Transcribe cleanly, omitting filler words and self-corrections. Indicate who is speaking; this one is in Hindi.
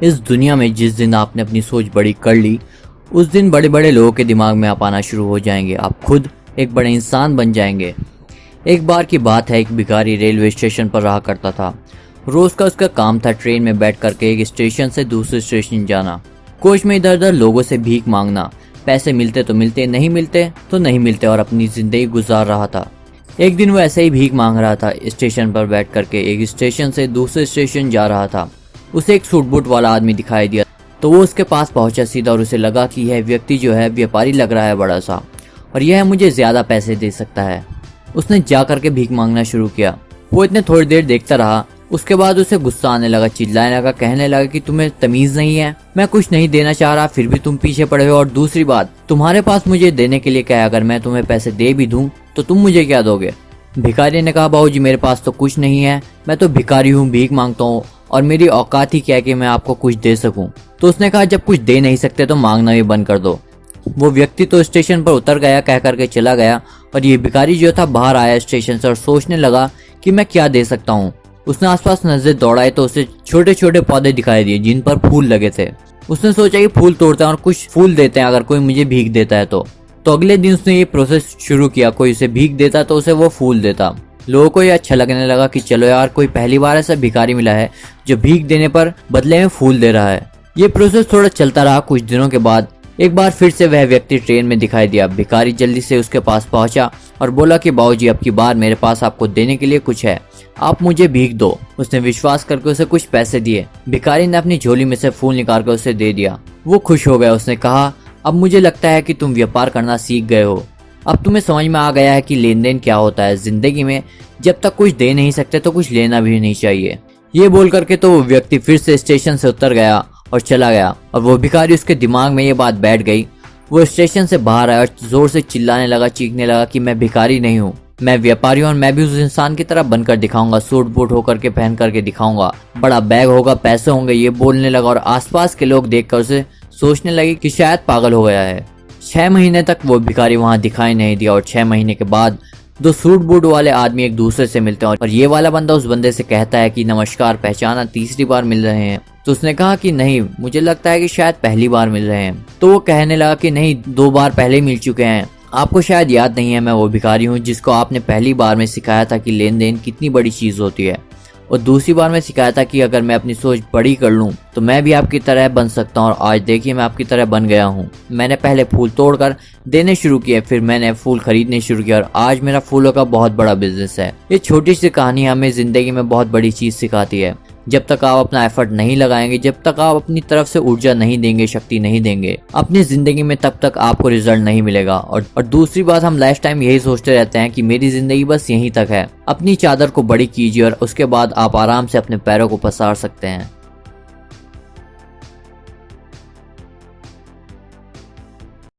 Speaker 1: इस दुनिया में जिस दिन आपने अपनी सोच बड़ी कर ली, उस दिन बड़े बड़े लोगों के दिमाग में आप आना शुरू हो जाएंगे। आप खुद एक बड़े इंसान बन जाएंगे। एक बार की बात है, एक भिखारी रेलवे स्टेशन पर रहा करता था। रोज का उसका काम था ट्रेन में बैठ करके एक स्टेशन से दूसरे स्टेशन जाना, कोच में इधर उधर लोगों से भीख मांगना। पैसे मिलते तो मिलते, नहीं मिलते तो नहीं मिलते, और अपनी जिंदगी गुजार रहा था। एक दिन वो ऐसे ही भीख मांग रहा था। स्टेशन पर बैठ करके एक स्टेशन से दूसरे स्टेशन जा रहा था। उसे एक सूट बूट वाला आदमी दिखाई दिया तो वो उसके पास पहुंचा सीधा, और उसे लगा कि यह व्यक्ति जो है व्यापारी लग रहा है बड़ा सा, और यह मुझे ज्यादा पैसे दे सकता है। उसने जा करके भीख मांगना शुरू किया। वो इतने थोड़ी देर देखता रहा, उसके बाद उसे गुस्सा आने लगा, चिल्लाने लगा, कहने लगा कि तुम्हें तमीज नहीं है, मैं कुछ नहीं देना चाह रहा फिर भी तुम पीछे पड़े हो, और दूसरी बात तुम्हारे पास मुझे देने के लिए क्या है, अगर मैं तुम्हें पैसे दे भी दूं तो तुम मुझे क्या दोगे। भिखारी ने कहा, बाबूजी मेरे पास तो कुछ नहीं है, मैं तो भिखारी हूँ, भीख मांगता हूँ, और मेरी औकात ही क्या है कि मैं आपको कुछ दे सकूं। तो उसने कहा, जब कुछ दे नहीं सकते तो मांगना भी बंद कर दो। वो व्यक्ति तो स्टेशन पर उतर गया, कह करके चला गया, और ये भिखारी जो था बाहर आया स्टेशन से और सोचने लगा कि मैं क्या दे सकता हूँ। उसने आसपास नजर दौड़ाए तो उसे छोटे छोटे पौधे दिखाई दिए जिन पर फूल लगे थे। उसने सोचा कि फूल तोड़ते हैं और कुछ फूल देते हैं, अगर कोई मुझे भीख देता है तो अगले दिन उसने ये प्रोसेस शुरू किया। कोई उसे भीख देता तो उसे वो फूल देता। लोगों को ये अच्छा लगने लगा कि चलो यार, कोई पहली बार ऐसा भिखारी मिला है जो भीख देने पर बदले में फूल दे रहा है। ये प्रोसेस थोड़ा चलता रहा। कुछ दिनों के बाद एक बार फिर से वह व्यक्ति ट्रेन में दिखाई दिया। भिखारी जल्दी से उसके पास पहुंचा और बोला कि बाबूजी, अब की बार मेरे पास आपको देने के लिए कुछ है, आप मुझे भीख दो। उसने विश्वास करके उसे कुछ पैसे दिए। भिखारी ने अपनी झोली में से फूल निकाल कर उसे दे दिया। वो खुश हो गया। उसने कहा, अब मुझे लगता है कि तुम व्यापार करना सीख गए हो, अब तुम्हें समझ में आ गया है कि लेन देन क्या होता है। जिंदगी में जब तक कुछ दे नहीं सकते तो कुछ लेना भी नहीं चाहिए। ये बोल करके तो वो व्यक्ति फिर से स्टेशन से उतर गया और चला गया, और वो भिखारी उसके दिमाग में ये बात बैठ गई। वो स्टेशन से बाहर आया और जोर से चिल्लाने लगा, चीखने लगा कि मैं भिखारी नहीं हूँ, मैं व्यापारी हूँ, और मैं भी उस इंसान की तरह बनकर दिखाऊंगा, सूट बूट होकर के पहन करके दिखाऊंगा, बड़ा बैग होगा, पैसे होंगे। ये बोलने लगा और आसपास के लोग देखकर उसे सोचने लगे कि शायद पागल हो गया है। 6 महीने तक वो भिखारी वहां दिखाई नहीं दिया, और 6 महीने के बाद 2 सूट बूट वाले आदमी एक दूसरे से मिलते हैं, और ये वाला बंदा उस बंदे से कहता है कि नमस्कार, पहचाना, तीसरी बार मिल रहे हैं। तो उसने कहा कि नहीं, मुझे लगता है कि शायद पहली बार मिल रहे हैं। तो वो कहने लगा कि नहीं, 2 बार पहले मिल चुके हैं, आपको शायद याद नहीं है, मैं वो भिखारी हूँ जिसको आपने पहली बार में सिखाया था कि लेन देन कितनी बड़ी चीज होती है, और दूसरी बार में सिखाया था कि अगर मैं अपनी सोच बड़ी कर लूं तो मैं भी आपकी तरह बन सकता हूं, और आज देखिए मैं आपकी तरह बन गया हूं। मैंने पहले फूल तोड़कर देने शुरू किए, फिर मैंने फूल खरीदने शुरू किया, और आज मेरा फूलों का बहुत बड़ा बिजनेस है। ये छोटी सी कहानी हमें जिंदगी में बहुत बड़ी चीज सिखाती है। जब तक आप अपना एफर्ट नहीं लगाएंगे, जब तक आप अपनी तरफ से ऊर्जा नहीं देंगे, शक्ति नहीं देंगे अपनी जिंदगी में, तब तक आपको रिजल्ट नहीं मिलेगा। और दूसरी बात, हम लाइफ टाइम यही सोचते रहते हैं कि मेरी जिंदगी बस यहीं तक है। अपनी चादर को बड़ी कीजिए और उसके बाद आप आराम से अपने पैरों को पसार सकते हैं।